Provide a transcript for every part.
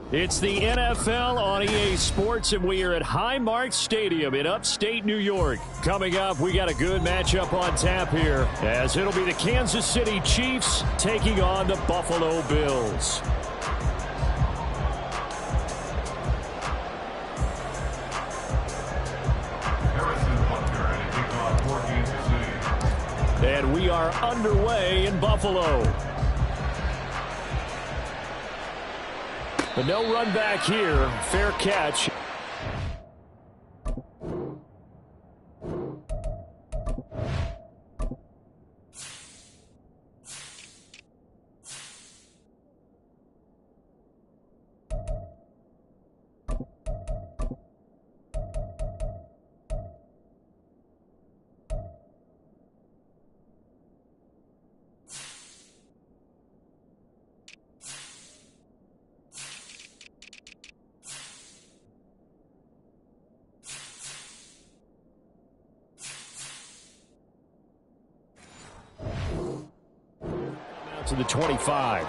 It's the NFL on EA Sports, and we are at Highmark Stadium in upstate New York. Coming up, we got a good matchup on tap here, as it'll be the Kansas City Chiefs taking on the Buffalo Bills. And we are underway in Buffalo. But no run back here. Fair catch. To the 25.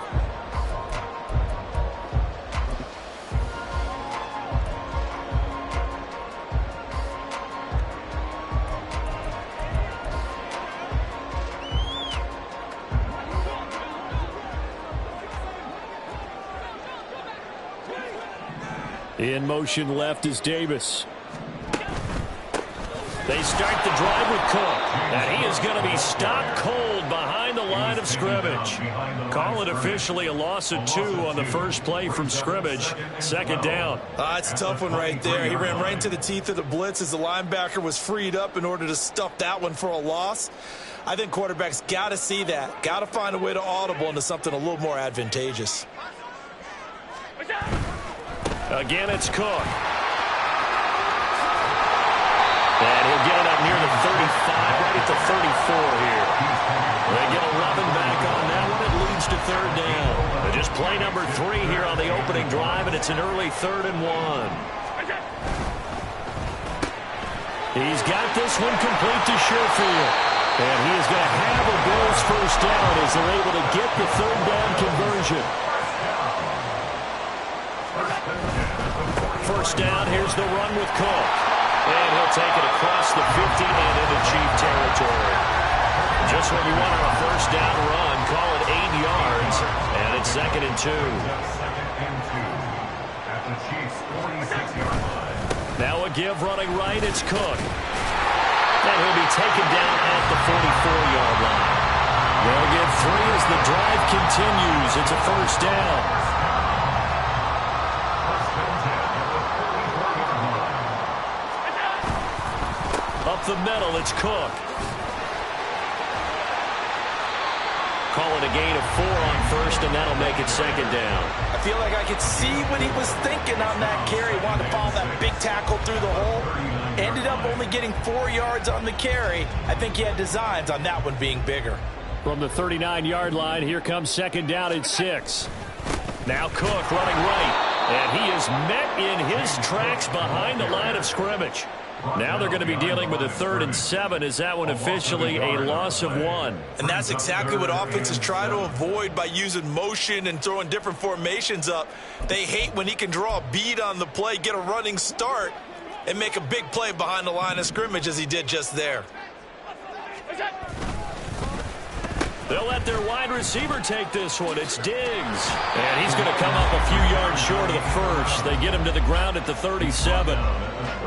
In motion left is Davis. They start the drive with Cook, and he is going to be stopped cold behind the line of scrimmage. Call it officially a loss of 2 on the first play from scrimmage. Second down. It's a tough one right there. He ran right into the teeth of the blitz as the linebacker was freed up in order to stuff that one for a loss. I think quarterbacks got to see that. Got to find a way to audible into something a little more advantageous. Again, it's Cook. And he'll get it up near the 35, right at the 34 here. They get 11 back on that one. It leads to third down. Just play number 3 here on the opening drive, and it's an early 3rd and 1. He's got this one complete to Sherfield. And he is going to have a Bills first down as they're able to get the third down conversion. First down, here's the run with Cook. And he'll take it across the 50 and into Chief territory. Just what you want on a first down run. Call it 8 yards. And it's 2nd and 2. Now a give running right. It's Cook. And he'll be taken down at the 44-yard line. They'll get 3 as the drive continues. It's a first down. Up the middle, it's Cook. Call it a gain of 4 on first, and that'll make it 2nd down. I feel like I could see what he was thinking on that carry. Wanted to follow that big tackle through the hole. Ended up only getting 4 yards on the carry. I think he had designs on that one being bigger. From the 39-yard line, here comes 2nd down at 6. Now Cook running right, and he is met in his tracks behind the line of scrimmage. Now they're going to be dealing with a 3rd and 7. Is that one officially a loss of 1? And that's exactly what offenses try to avoid by using motion and throwing different formations up. They hate when he can draw a bead on the play, get a running start, and make a big play behind the line of scrimmage as he did just there. They'll let their wide receiver take this one. It's Diggs. And he's going to come up a few yards short of the first. They get him to the ground at the 37.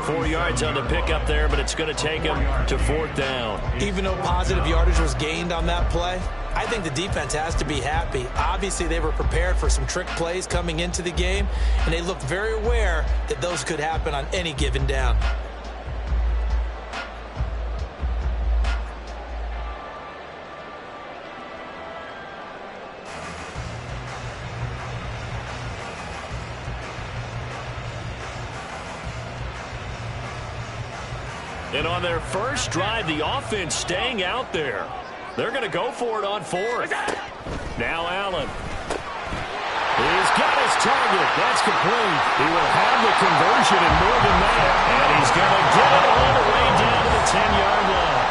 4 yards on the pickup there, but it's going to take him to 4th down. Even though positive yardage was gained on that play, I think the defense has to be happy. Obviously, they were prepared for some trick plays coming into the game, and they looked very aware that those could happen on any given down. And on their first drive, the offense staying out there. They're going to go for it on 4th. Now Allen. He's got his target. That's complete. He will have the conversion and more than that. And he's going to get it all the way down to the 10-yard line.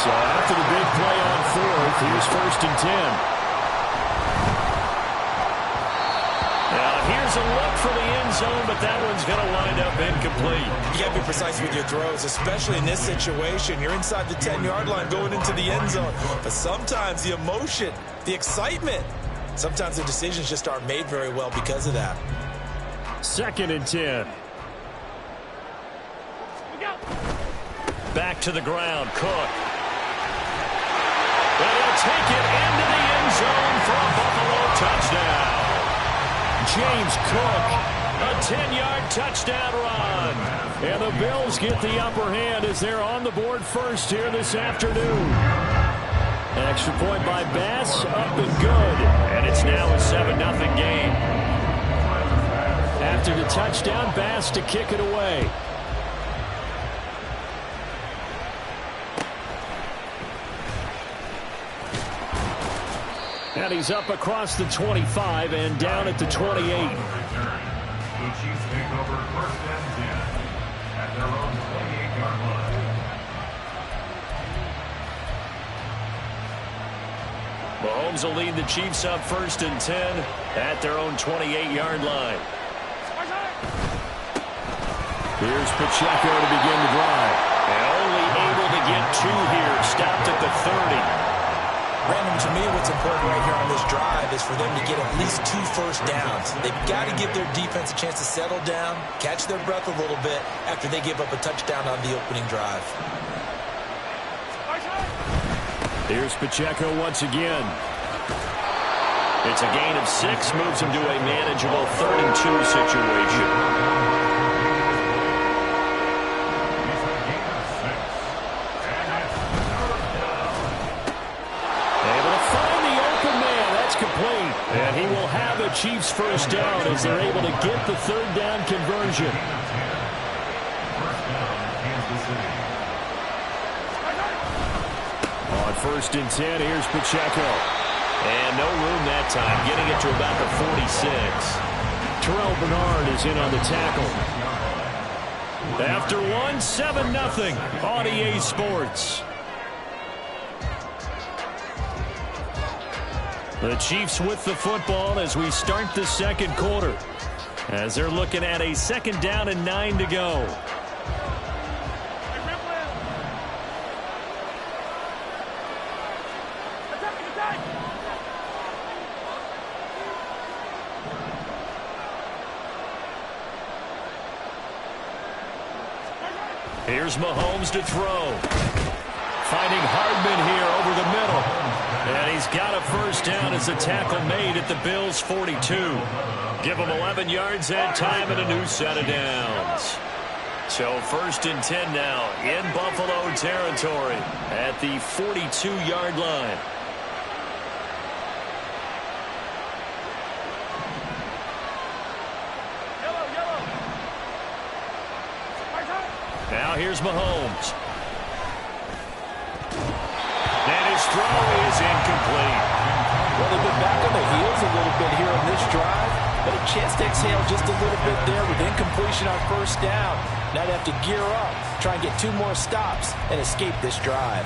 So after the big play on 4th, here's 1st and 10. Now here's a look incomplete. You got to be precise with your throws, especially in this situation. You're inside the 10-yard line going into the end zone. But sometimes the emotion, the excitement, sometimes the decisions just aren't made very well because of that. 2nd and 10. Back to the ground, Cook. And he'll take it into the end zone for a Buffalo touchdown. James Cook, a 10-yard touchdown run. And the Bills get the upper hand as they're on the board first here this afternoon. An extra point by Bass, up and good. And it's now a 7-0 game. After the touchdown, Bass to kick it away. And he's up across the 25 and down at the 28. The Chiefs take over 1st and 10 at their own 28-yard line. Mahomes will lead the Chiefs up 1st and 10 at their own 28-yard line. Here's Pacheco to begin the drive. And only able to get 2 here. Stopped at the 30. Brandon, to me, what's important right here on this drive is for them to get at least 2 first downs. They've got to give their defense a chance to settle down, catch their breath a little bit after they give up a touchdown on the opening drive. Here's Pacheco once again. It's a gain of 6, moves him to a manageable 3rd and 2 situation. And he will have a Chiefs first down as they're able to get the 3rd down conversion. On 1st and 10, here's Pacheco. And no room that time, getting it to about the 46. Terrell Bernard is in on the tackle. After 1, 7-0 on EA Sports. The Chiefs with the football as we start the 2nd quarter. As they're looking at a 2nd down and 9 to go. Here's Mahomes to throw. Finding Hardman here over the middle. And he's got a first down as a tackle made at the Bills' 42. Give him 11 yards that time and a new set of downs. So 1st and 10 now in Buffalo territory at the 42-yard line. Now here's Mahomes. And his throw is incomplete. Well, they've been back on the heels a little bit here on this drive, but a chance to exhale just a little bit there with incompletion on 1st down. Now they have to gear up, try and get 2 more stops, and escape this drive.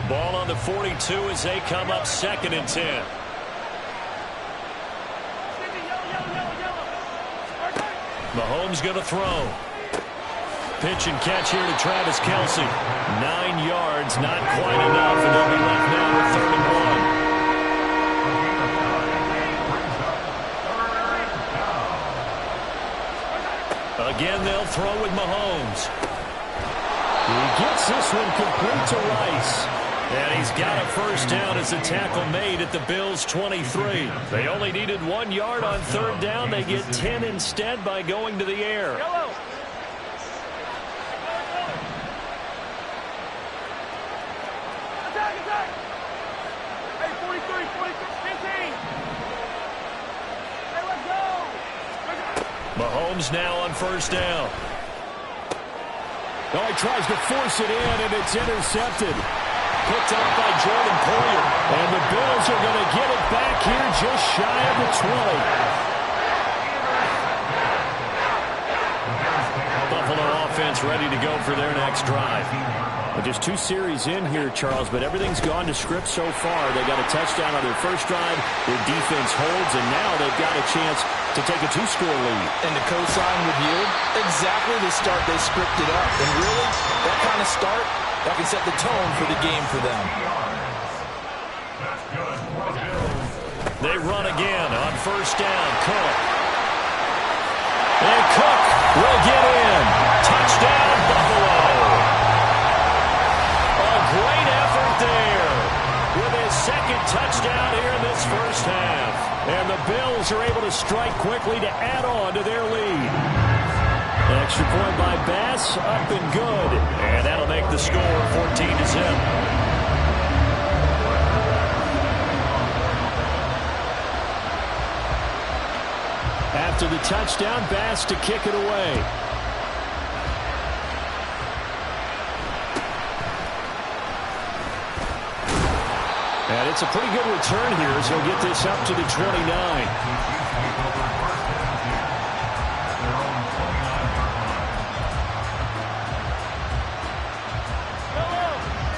Ball on the 42 as they come up 2nd and 10. Mahomes going to throw. Pitch and catch here to Travis Kelce. 9 yards, not quite enough, and they'll be left now with 3rd and 1. Again, they'll throw with Mahomes. He gets this one complete to Rice. And he's got a first down as a tackle made at the Bills' 23. They only needed 1 yard on 3rd down. They get 10 instead by going to the air. Hey, 43, 15. Hey, let's go. Mahomes now on 1st down. Oh, he tries to force it in, and it's intercepted. Picked up by Jordan Poyer. And the Bills are going to get it back here just shy of the 20. Buffalo offense ready to go for their next drive. Well, just 2 series in here, Charles, but everything's gone to script so far. They got a touchdown on their first drive. Their defense holds, and now they've got a chance to take a 2-score lead. And to co-sign with you, exactly the start they scripted up. And really, that kind of start, that can set the tone for the game for them. They run again on first down. Cook. And Cook will get in. Touchdown, Buffalo. A great effort there with his second touchdown here in this first half. And the Bills are able to strike quickly to add on to their lead. An extra point by Bass, up and good. And that'll make the score 14-0. After the touchdown, Bass to kick it away. And it's a pretty good return here as he'll get this up to the 29.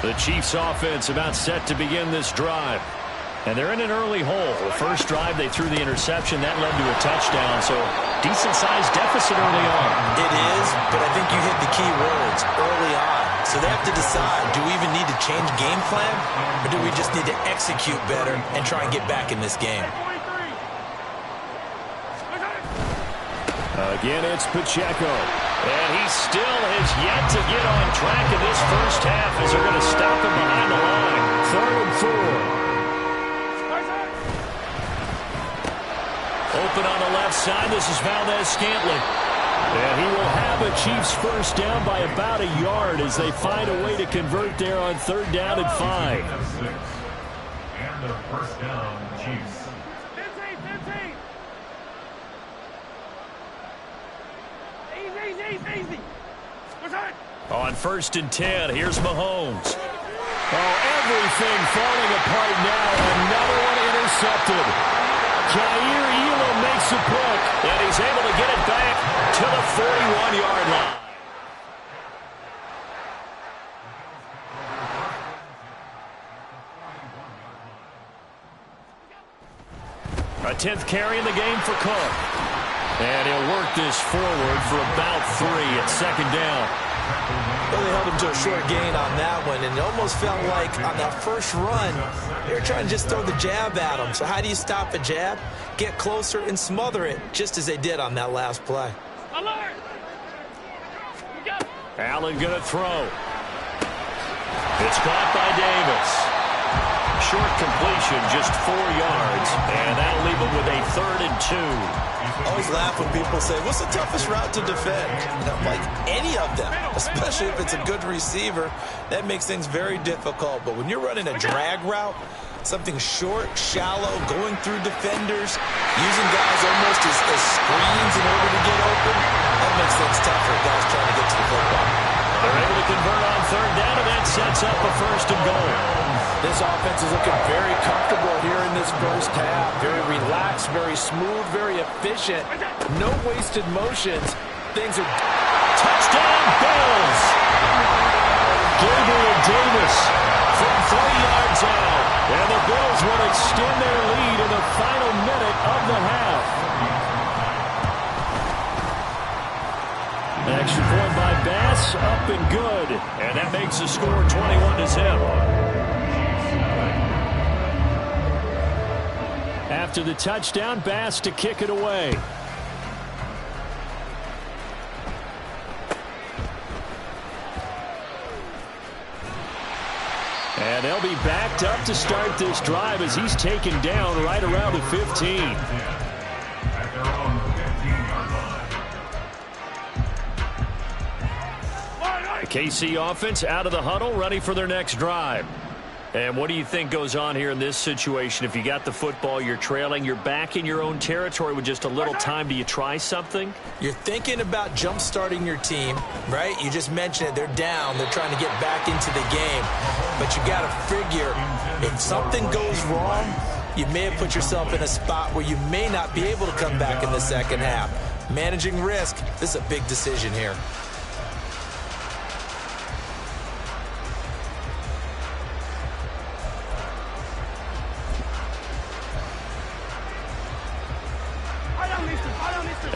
The Chiefs offense about set to begin this drive. And they're in an early hole. The first drive, they threw the interception. That led to a touchdown, so decent-sized deficit early on. It is, but I think you hit the key words, early on. So they have to decide, do we even need to change game plan, or do we just need to execute better and try and get back in this game? Again, it's Pacheco. And he still has yet to get on track in this first half as they're going to stop him behind the line. 3rd and 4. Open on the left side. This is Valdez-Scantling. And he will have a Chiefs first down by about a yard as they find a way to convert there on 3rd down and 5. And the first down, Chiefs. 15. Easy. On 1st and 10, here's Mahomes. Oh, everything falling apart now. Another one intercepted. Jair Elam makes a pick, and he's able to get it back to the 41-yard line. A 10th carry in the game for Cook. And he'll work this forward for about 3 at 2nd down. Well, they held him to a short gain on that one, and it almost felt like on that first run, they were trying to just throw the jab at him. So how do you stop a jab? Get closer and smother it, just as they did on that last play. Alert! Allen going to throw. It's caught by Davis. Short completion, just 4 yards, and that'll leave him with a 3rd and 2. I always laugh when people say, what's the toughest route to defend? Like any of them, especially if it's a good receiver, that makes things very difficult. But when you're running a drag route, something short, shallow, going through defenders, using guys almost as screens in order to get open, that makes things tough for guys trying to get to the football. They're able to convert on 3rd down, and that sets up a 1st and goal. This offense is looking very comfortable here in this first half. Very relaxed, very smooth, very efficient. No wasted motions. Things are... Touchdown, Bills! Gabriel Davis from 3 yards out. And the Bills will extend their lead in the final minute of the half. An extra point by Bass, up and good. And that makes the score 21-0. After the touchdown, Bass to kick it away. And they'll be backed up to start this drive as he's taken down right around the 15. At their own 15-yard line. The KC offense out of the huddle, ready for their next drive. And what do you think goes on here in this situation? If you got the football, you're trailing, you're back in your own territory with just a little time. Do you try something? You're thinking about jump-starting your team, right? You just mentioned it. They're down. They're trying to get back into the game. But you got to figure, if something goes wrong, you may have put yourself in a spot where you may not be able to come back in the second half. Managing risk, this is a big decision here.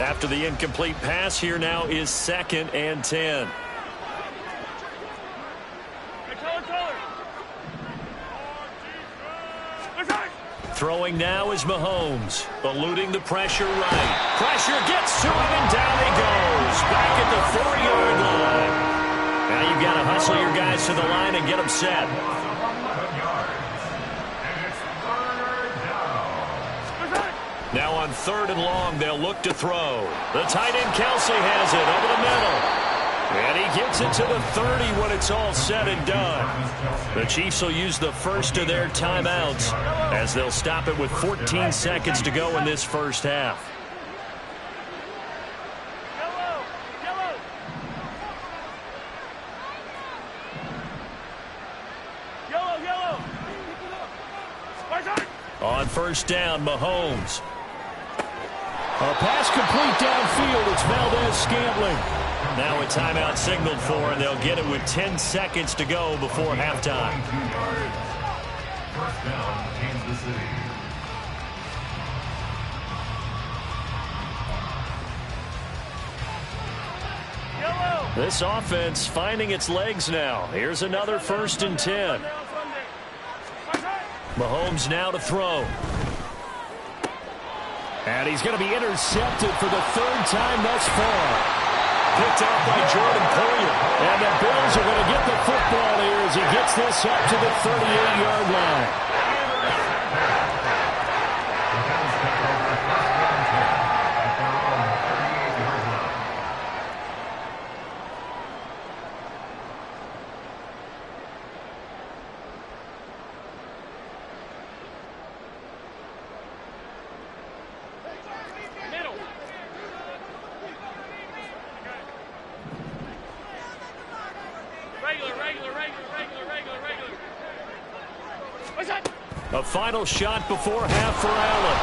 After the incomplete pass, here now is 2nd and 10. Throwing now is Mahomes, eluding the pressure right. Pressure gets to him, and down he goes. Back at the 4-yard line. Now you've got to hustle your guys to the line and get them set. Now on 3rd and long, they'll look to throw. The tight end Kelsey has it over the middle. And he gets it to the 30 when it's all said and done. The Chiefs will use the first of their timeouts as they'll stop it with 14 seconds to go in this first half. On 1st down, Mahomes. A pass complete downfield. It's Valdez-Scantling. Now a timeout signaled for, and they'll get it with 10 seconds to go before halftime. 1st down, Kansas City. This offense finding its legs now. Here's another 1st and 10. Mahomes now to throw. And he's going to be intercepted for the 3rd time thus far. Picked up by Jordan Poyer. And the Bills are going to get the football here as he gets this up to the 38-yard line. A final shot before half for Allen.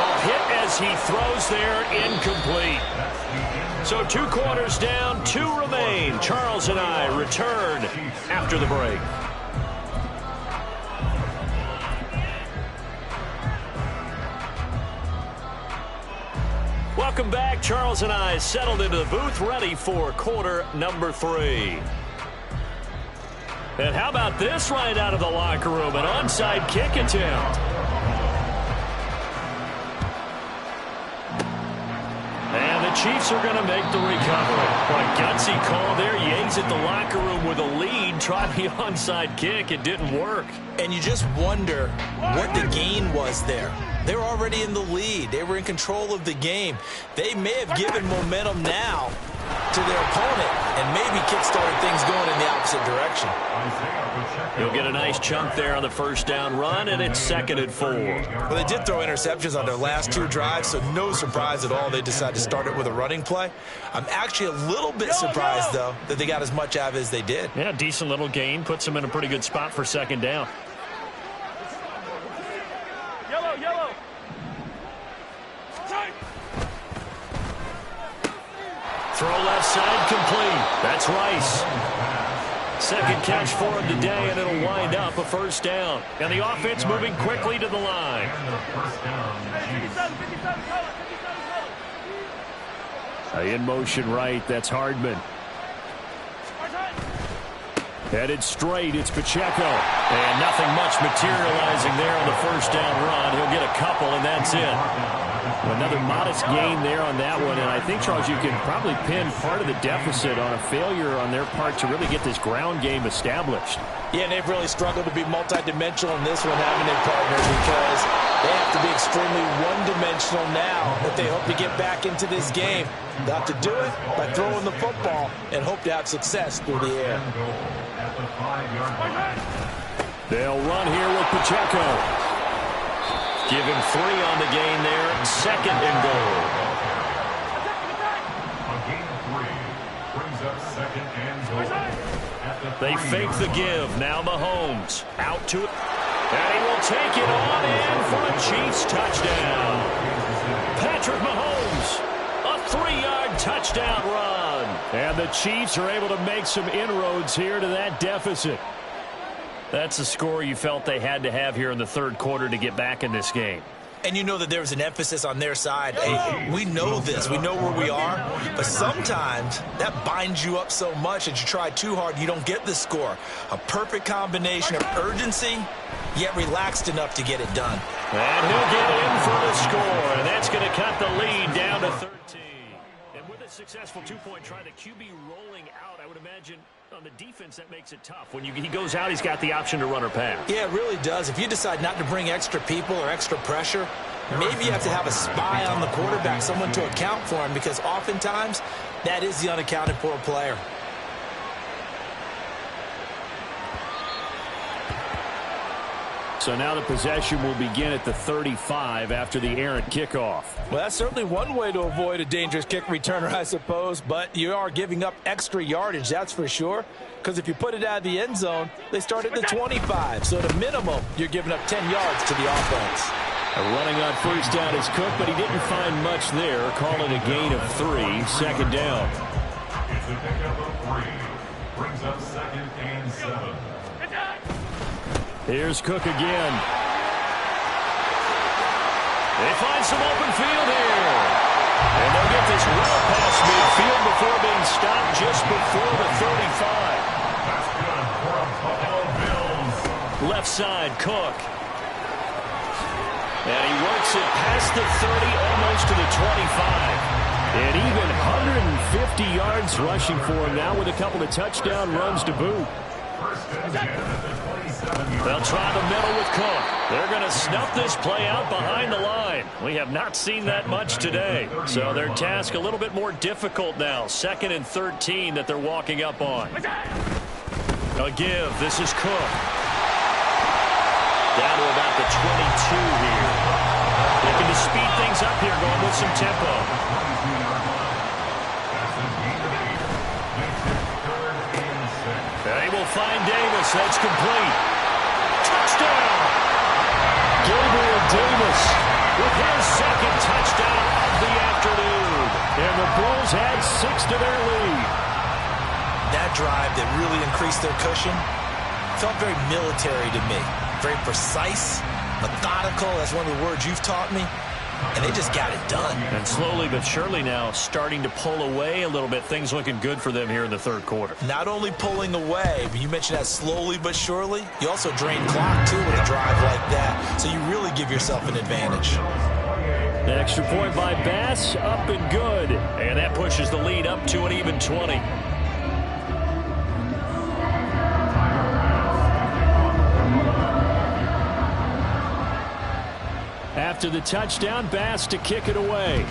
A hit as he throws there, incomplete. So 2 quarters down, 2 remain. Charles and I return after the break. Welcome back. Charles and I settled into the booth, ready for quarter number 3. And how about this right out of the locker room? An onside kick attempt. And the Chiefs are going to make the recovery. What a gutsy call there. You exit the locker room with a lead. Try the onside kick. It didn't work. And you just wonder what the gain was there. They were already in the lead. They were in control of the game. They may have given momentum now to their opponent and maybe kick-started things going in the opposite direction. You'll get a nice chunk there on the 1st down run, and it's 2nd and 4. Well, they did throw interceptions on their last 2 drives, so no surprise at all they decided to start it with a running play. I'm actually a little bit surprised, though, that they got as much out of it as they did. Yeah, decent little gain. Puts them in a pretty good spot for 2nd down. Yellow. Throw left side complete. That's Rice. 2nd catch for him today, and it'll wind up a 1st down. And the offense moving quickly to the line. In motion right, that's Hardman. Headed straight, it's Pacheco. And nothing much materializing there on the 1st down run. He'll get a couple, and that's it. Another modest gain there on that one, and I think, Charles, you can probably pin part of the deficit on a failure on their part to really get this ground game established. Yeah, and they've really struggled to be multidimensional in this one, haven't they, partners, because they have to be extremely one-dimensional now if they hope to get back into this game. They'll have to do it by throwing the football and hope to have success through the air. They'll run here with Pacheco. Give him 3 on the gain there. 2nd and goal. A gain of 3 brings up 2nd and goal. They fake the give. Now Mahomes out to it. And he will take it on in for a Chiefs touchdown. Patrick Mahomes, a 3-yard touchdown run. And the Chiefs are able to make some inroads here to that deficit. That's the score you felt they had to have here in the 3rd quarter to get back in this game. And you know that there was an emphasis on their side. Hey, we know this. We know where we are. But sometimes that binds you up so much that you try too hard, you don't get the score. A perfect combination of urgency, yet relaxed enough to get it done. And he'll get in for the score. And that's going to cut the lead down to 13. And with a successful two-point try, the QB rolling out, I would imagine on the defense that makes it tough. When he goes out, he's got the option to run or pass. Yeah, it really does. If you decide not to bring extra people or extra pressure, maybe you have to have a spy on the quarterback, someone to account for him, because oftentimes that is the unaccounted for player. So now the possession will begin at the 35 after the errant kickoff. Well, that's certainly one way to avoid a dangerous kick returner, I suppose, but you are giving up extra yardage, that's for sure, because if you put it out of the end zone, they start at the 25. So at a minimum, you're giving up 10 yards to the offense. Running on first down is Cook, but he didn't find much there. Call it a gain of 3, second down. It's a pickup of 3. Brings up 2nd and 7. Here's Cook again. They find some open field here. And they'll get this well past midfield before being stopped just before the 35. That's good for Buffalo Bills. Left side, Cook. And he works it past the 30, almost to the 25. And even 150 yards rushing for him now with a couple of touchdown runs to boot. First and 10 at the 27. They'll try the middle with Cook. They're going to snuff this play out behind the line. We have not seen that much today. So their task a little bit more difficult now. 2nd and 13 that they're walking up on. A give. This is Cook. Down to about the 22 here. Looking to speed things up here, going with some tempo. They will find Davis. That's complete. Touchdown! Gabriel Davis with his 2nd touchdown of the afternoon. And the Bulls add 6 to their lead. That drive that really increased their cushion felt very military to me. Very precise, methodical. That's one of the words you've taught me. And they just got it done. And slowly but surely now starting to pull away a little bit. Things looking good for them here in the 3rd quarter. Not only pulling away, but you mentioned that slowly but surely. You also drain clock, too, with a drive like that. So you really give yourself an advantage. The extra point by Bass, up and good. And that pushes the lead up to an even 20. After the touchdown, Bass to kick it away.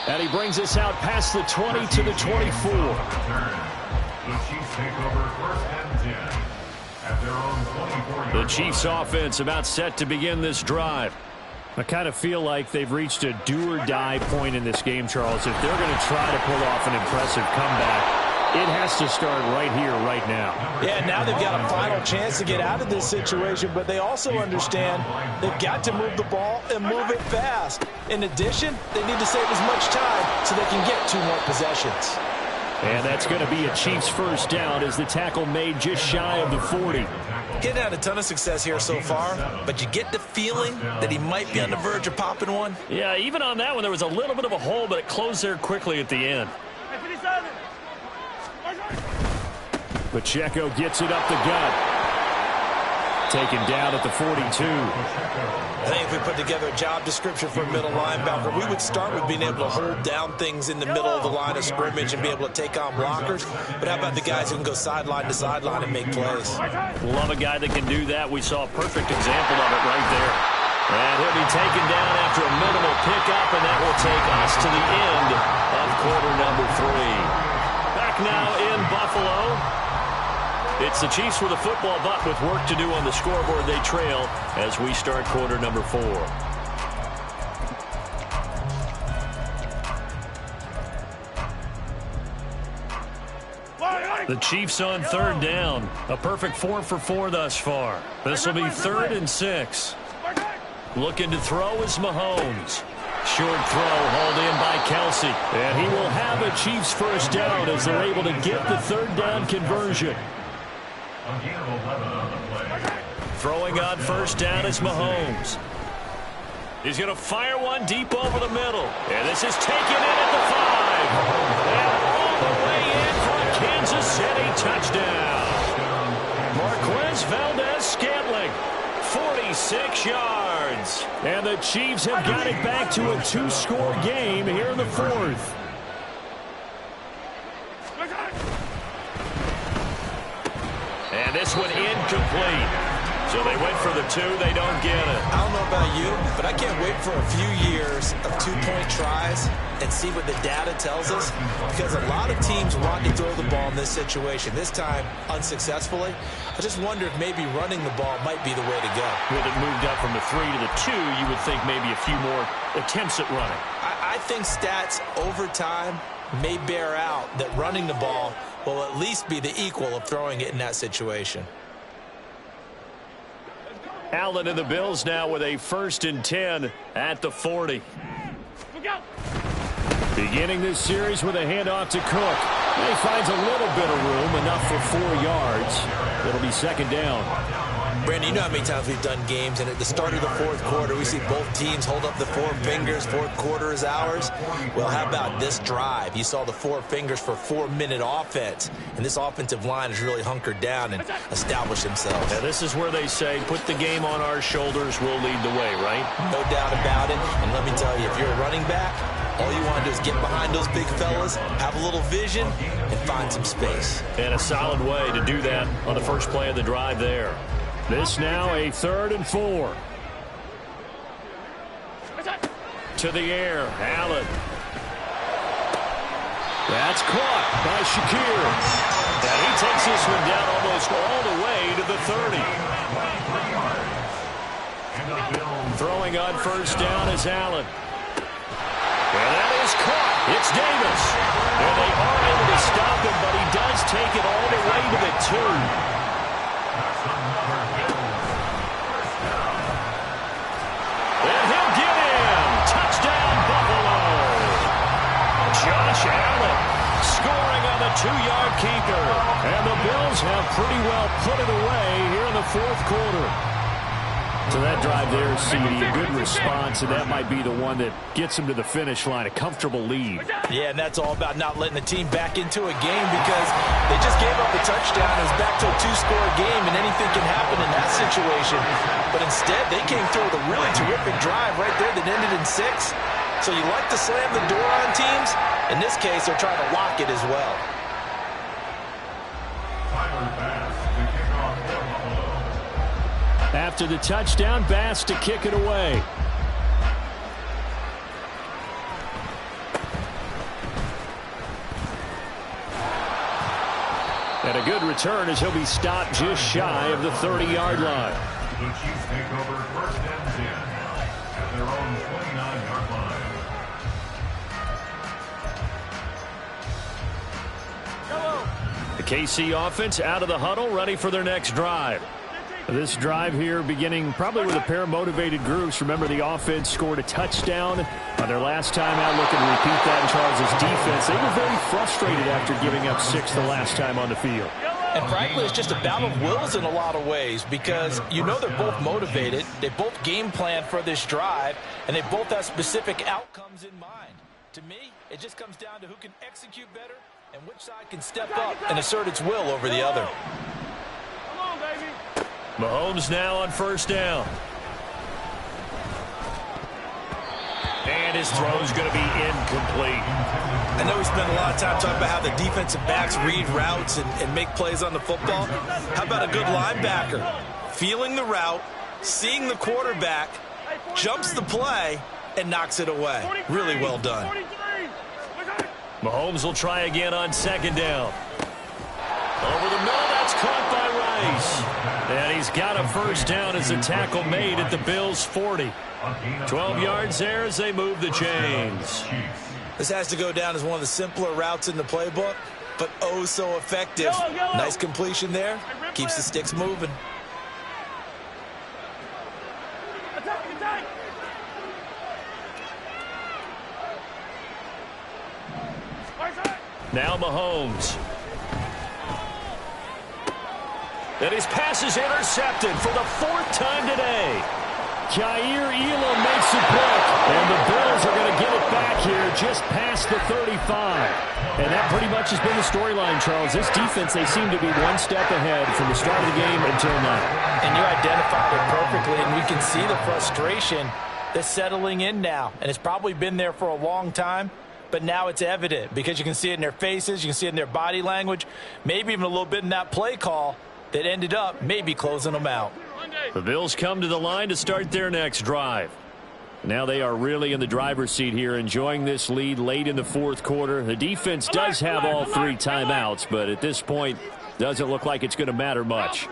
And he brings us out past the 20 to the 24. The Chiefs take over 1st and 10 at their own 24-yard line. The Chiefs offense about set to begin this drive. I kind of feel like they've reached a do-or-die point in this game, Charles. If they're going to try to pull off an impressive comeback, it has to start right here, right now. Yeah, now they've got a final chance to get out of this situation, but they also understand they've got to move the ball and move it fast. In addition, they need to save as much time so they can get 2 more possessions. And that's going to be a Chiefs first down as the tackle made just shy of the 40. Getting had a ton of success here so far, but you get the feeling that he might be on the verge of popping one. Yeah, even on that one, there was a little bit of a hole, but it closed there quickly at the end. Pacheco gets it up the gut. Taken down at the 42. I think if we put together a job description for a middle linebacker, we would start with being able to hold down things in the middle of the line of scrimmage and be able to take on blockers. But how about the guys who can go sideline to sideline and make plays? Love a guy that can do that. We saw a perfect example of it right there. And he'll be taken down after a minimal pickup, and that will take us to the end of quarter number 3. Back now in Buffalo. It's the Chiefs with a football, but with work to do on the scoreboard, they trail as we start quarter number 4. The Chiefs on 3rd down. A perfect 4 for 4 thus far. This will be 3rd and 6. Looking to throw is Mahomes. Short throw hauled in by Kelsey. And he will have a Chiefs first down as they're able to get the 3rd down conversion. A gain of 11 on the play. Throwing on first down is Mahomes. He's going to fire one deep over the middle. And this is taken in at the 5. And all the way in for a Kansas City touchdown. Marquez Valdez-Scantling, 46 yards. And the Chiefs have got it back to a 2-score game here in the 4th. And this one incomplete. So they went for the 2. They don't get it. I don't know about you, but I can't wait for a few years of 2-point tries and see what the data tells us, because a lot of teams want to throw the ball in this situation. This time, unsuccessfully. I just wonder if maybe running the ball might be the way to go. With it moved up from the 3 to the 2, you would think maybe a few more attempts at running. I think stats over time may bear out that running the ball will at least be the equal of throwing it in that situation. Allen and the Bills now with a 1st and 10 at the 40. Beginning this series with a handoff to Cook. He finds a little bit of room, enough for 4 yards. It'll be 2nd down. Brandon, you know how many times we've done games, and at the start of the 4th quarter, we see both teams hold up the 4 fingers, 4th quarter is ours. Well, how about this drive? You saw the 4 fingers for 4-minute offense, and this offensive line has really hunkered down and established themselves. Now, this is where they say, put the game on our shoulders, we'll lead the way, right? No doubt about it, and let me tell you, if you're a running back, all you want to do is get behind those big fellas, have a little vision, and find some space. And a solid way to do that on the first play of the drive there. This now a 3rd and 4. To the air, Allen. That's caught by Shakir. And he takes this one down almost all the way to the 30. Throwing on first down is Allen. And that is caught. It's Davis. And they are able to stop him, but he does take it all the way to the 2. Josh Allen scoring on the 2-yard keeper. And the Bills have pretty well put it away here in the 4th quarter. So that drive there, CD, a good response, and that might be the one that gets them to the finish line, a comfortable lead. Yeah, and that's all about not letting the team back into a game, because they just gave up the touchdown. It was back to a 2-score game, and anything can happen in that situation. But instead, they came through with a really terrific drive right there that ended in 6. So you like to slam the door on teams. In this case, they're trying to lock it as well. After the touchdown, Bass to kick it away. And a good return as he'll be stopped just shy of the 30-yard line. The Chiefs take over 1st and 10 at their own 29-yard line. The KC offense out of the huddle, ready for their next drive. This drive here beginning probably with a pair of motivated groups. Remember, the offense scored a touchdown on their last time out, looking to repeat that in Charles' defense. They were very frustrated after giving up 6 the last time on the field. And frankly, it's just a battle of wills in a lot of ways, because you know they're both motivated. They both game plan for this drive, and they both have specific outcomes in mind. To me, it just comes down to who can execute better and which side can step up and assert its will over the other. Come on, baby. Mahomes now on first down. And his throw's going to be incomplete. I know we spent a lot of time talking about how the defensive backs read routes and make plays on the football. How about a good linebacker? Feeling the route, seeing the quarterback, jumps the play, and knocks it away. Really well done. Mahomes will try again on 2nd down. Over the middle, that's caught by Rice. And he's got a first down as a tackle made at the Bills' 40. 12 yards there as they move the chains. This has to go down as one of the simpler routes in the playbook, but oh so effective. Nice completion there. Keeps the sticks moving. Now Mahomes. And his pass is intercepted for the 4th time today. Jair Elam makes a pick, and the Bills are going to get it back here just past the 35. And that pretty much has been the storyline, Charles. This defense, they seem to be one step ahead from the start of the game until now. And you identified it perfectly, and we can see the frustration that's settling in now. And it's probably been there for a long time, but now it's evident because you can see it in their faces, you can see it in their body language, maybe even a little bit in that play call that ended up maybe closing them out. The Bills come to the line to start their next drive. Now they are really in the driver's seat here, enjoying this lead late in the 4th quarter. The defense does have all 3 timeouts, but at this point, doesn't look like it's going to matter much.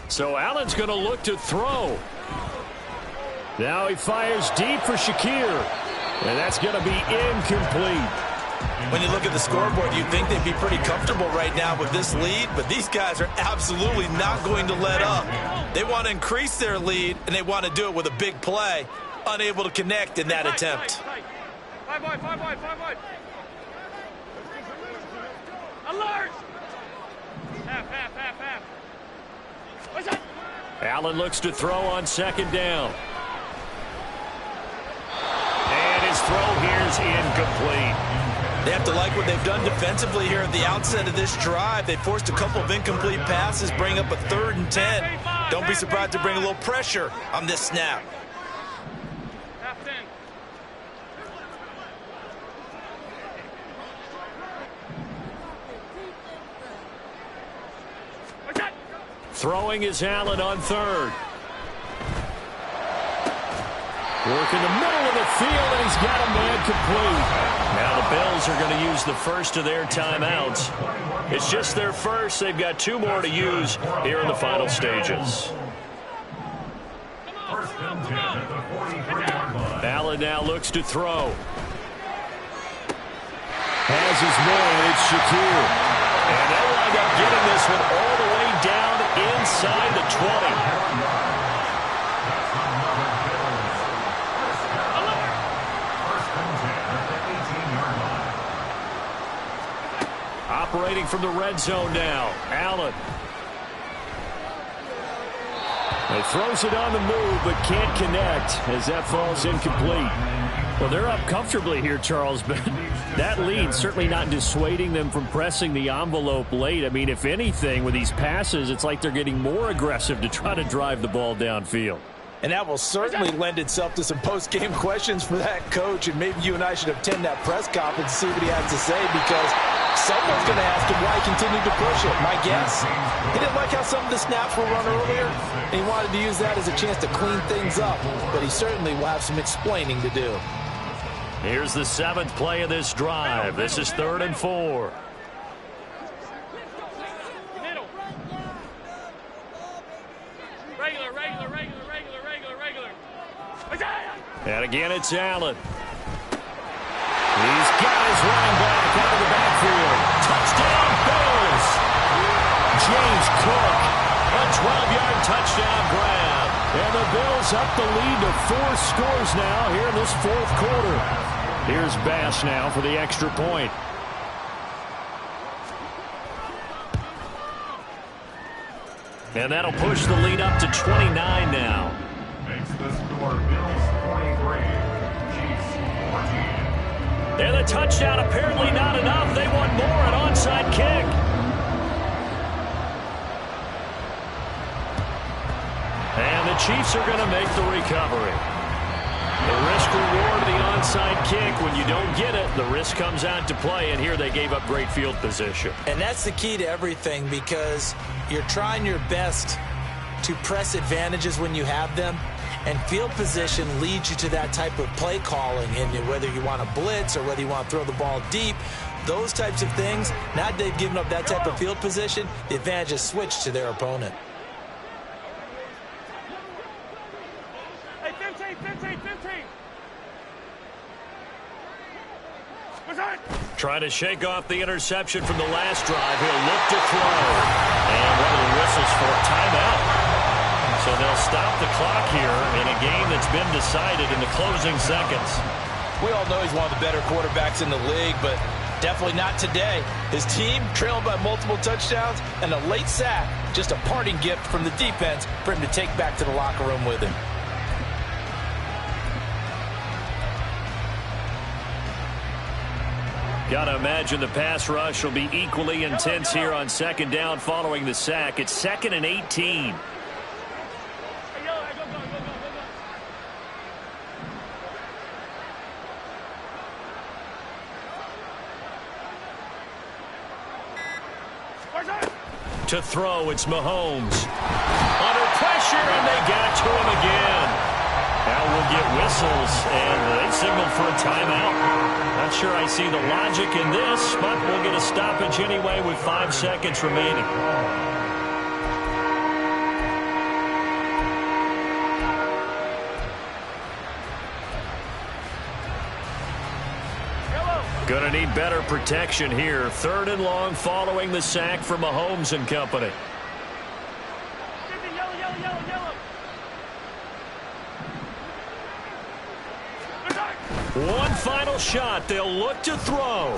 So Allen's going to look to throw. Now he fires deep for Shakir, and that's going to be incomplete. When you look at the scoreboard, you'd think they'd be pretty comfortable right now with this lead, but these guys are absolutely not going to let up. They want to increase their lead, and they want to do it with a big play. Unable to connect in that attempt. Five wide. Alert! Half. What's that? Allen looks to throw on 2nd down. And his throw here is incomplete. They have to like what they've done defensively here at the outset of this drive. They forced a couple of incomplete passes, bring up a 3rd and 10. Don't be surprised to bring a little pressure on this snap. Half 10. What's that? Throwing is Allen on 3rd. Work in the middle of the field, and he's got a man complete. Now the Bills are going to use the first of their timeouts. It's just their first. They've got 2 more to use here in the final stages. Allen now looks to throw. Has his man, it's Shakir. And they'll wind up getting this one all the way down inside the 20. Operating from the red zone now, Allen. He throws it on the move, but can't connect as that falls incomplete. Well, they're up comfortably here, Charles, but that lead certainly not dissuading them from pressing the envelope late. I mean, if anything, with these passes, it's like they're getting more aggressive to try to drive the ball downfield. And that will certainly lend itself to some post-game questions for that coach, and maybe you and I should attend that press conference and see what he has to say, because someone's going to ask him why he continued to push it. My guess, he didn't like how some of the snaps were run earlier, and he wanted to use that as a chance to clean things up, but he certainly will have some explaining to do. Here's the 7th play of this drive. This is 3rd and 4. Middle. Regular. What's that? And again, it's Allen. He's got his running back out of the backfield. Touchdown, Bills. James Cook, a 12-yard touchdown grab. And the Bills up the lead to 4 scores now here in this 4th quarter. Here's Bass now for the extra point. And that'll push the lead up to 29 now. Makes the score Bills 23, Chiefs 14. And the touchdown apparently not enough. They want more, an onside kick. And the Chiefs are going to make the recovery. The risk-reward of the onside kick, when you don't get it, the risk comes out to play, and here they gave up great field position. And that's the key to everything, because you're trying your best to press advantages when you have them, and field position leads you to that type of play calling, and whether you want to blitz or whether you want to throw the ball deep, those types of things, now that they've given up that type of field position, the advantage is switched to their opponent. Hey, 15. What's that? Trying to shake off the interception from the last drive. He'll look to throw. And one of the whistles for a timeout. So they'll stop the clock here in a game that's been decided in the closing seconds. We all know he's one of the better quarterbacks in the league, but Definitely not today. His team trailed by multiple touchdowns, and a late sack, just a parting gift from the defense for him to take back to the locker room with him. Got to imagine the pass rush will be equally intense here on second down following the sack. It's 2nd and 18. To throw, it's Mahomes. Under pressure, and they got to him again. Now we'll get whistles, and they signal for a timeout. Not sure I see the logic in this, but we'll get a stoppage anyway with 5 seconds remaining. Going to need better protection here. 3rd and long following the sack from Mahomes and company. One final shot. They'll look to throw.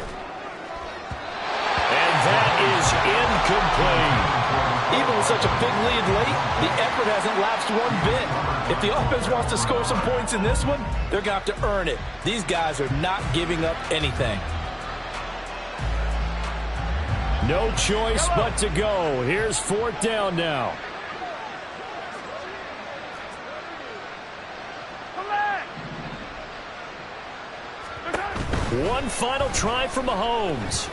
And that is incomplete. Even with such a big lead late, the effort hasn't lapsed one bit. If the offense wants to score some points in this one, they're going to have to earn it. These guys are not giving up anything. No choice but to go. Here's 4th down now. One final try for Mahomes.